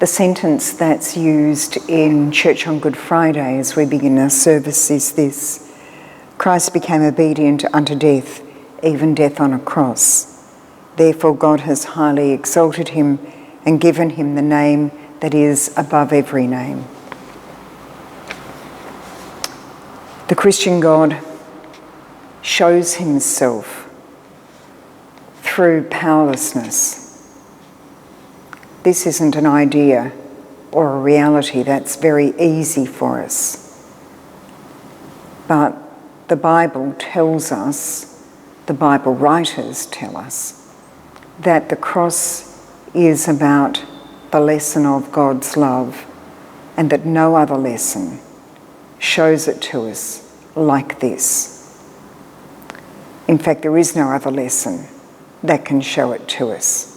The sentence that's used in church on Good Friday as we begin our service is this: Christ became obedient unto death, even death on a cross. Therefore God has highly exalted him and given him the name that is above every name. The Christian God shows himself through powerlessness. This isn't an idea or a reality that's very easy for us. But the Bible tells us, the Bible writers tell us, that the cross is about the lesson of God's love, and that no other lesson shows it to us like this. In fact, there is no other lesson that can show it to us.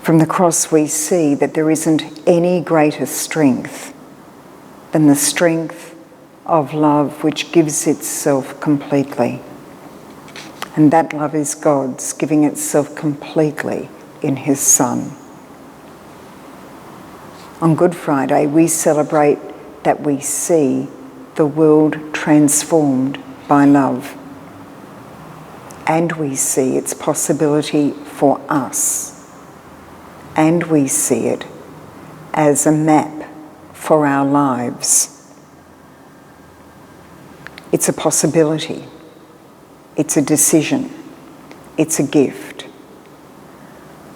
From the cross we see that there isn't any greater strength than the strength of love which gives itself completely. And that love is God's giving itself completely in his Son. On Good Friday we celebrate that we see the world transformed by love. And we see its possibility for us. And we see it as a map for our lives. It's a possibility. It's a decision. It's a gift.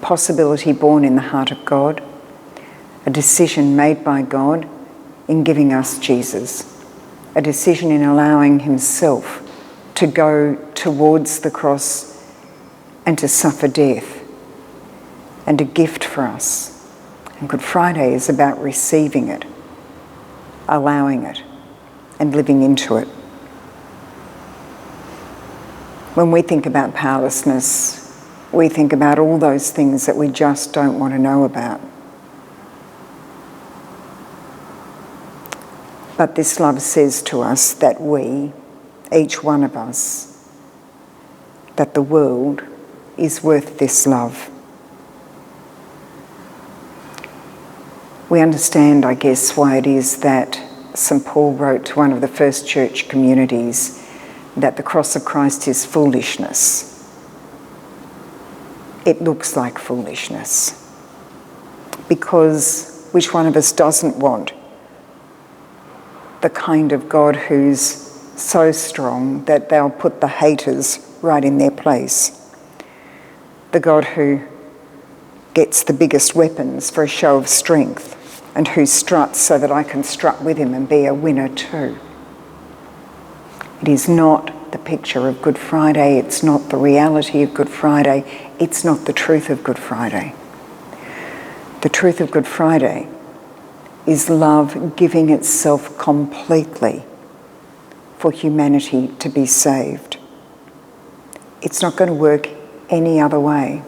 Possibility born in the heart of God. A decision made by God in giving us Jesus. A decision in allowing himself to go towards the cross and to suffer death. And a gift for us. And Good Friday is about receiving it, allowing it, and living into it. When we think about powerlessness, we think about all those things that we just don't want to know about. But this love says to us that we, each one of us, that the world is worth this love. We understand, I guess, why it is that St. Paul wrote to one of the first church communities that the cross of Christ is foolishness. It looks like foolishness. Because which one of us doesn't want the kind of God who's so strong that they'll put the haters right in their place? The God who gets the biggest weapons for a show of strength, and who struts so that I can strut with him and be a winner too. It is not the picture of Good Friday, it's not the reality of Good Friday, it's not the truth of Good Friday. The truth of Good Friday is love giving itself completely for humanity to be saved. It's not going to work any other way.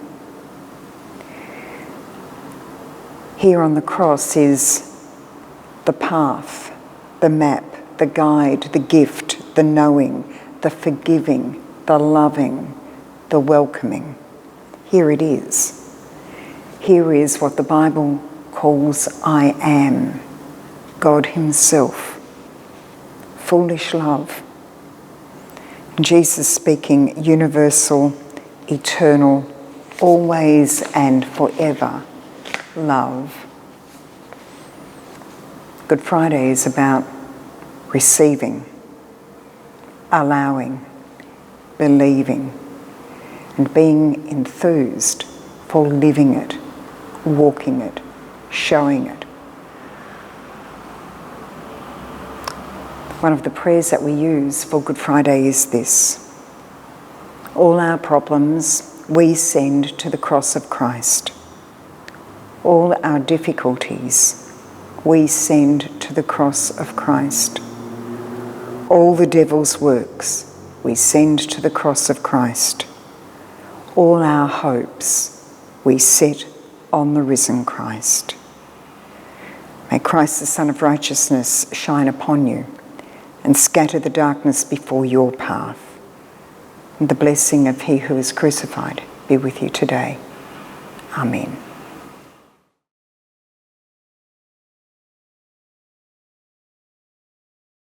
Here on the cross is the path, the map, the guide, the gift, the knowing, the forgiving, the loving, the welcoming. Here it is. Here is what the Bible calls I am, God himself. Foolish love. Jesus speaking universal, eternal, always and forever love. Good Friday is about receiving, allowing, believing, and being enthused for living it, walking it, showing it. One of the prayers that we use for Good Friday is this: all our problems we send to the cross of Christ. All our difficulties we send to the cross of Christ. All the devil's works we send to the cross of Christ. All our hopes we set on the risen Christ. May Christ, the Son of Righteousness, shine upon you and scatter the darkness before your path. And the blessing of he who is crucified be with you today. Amen.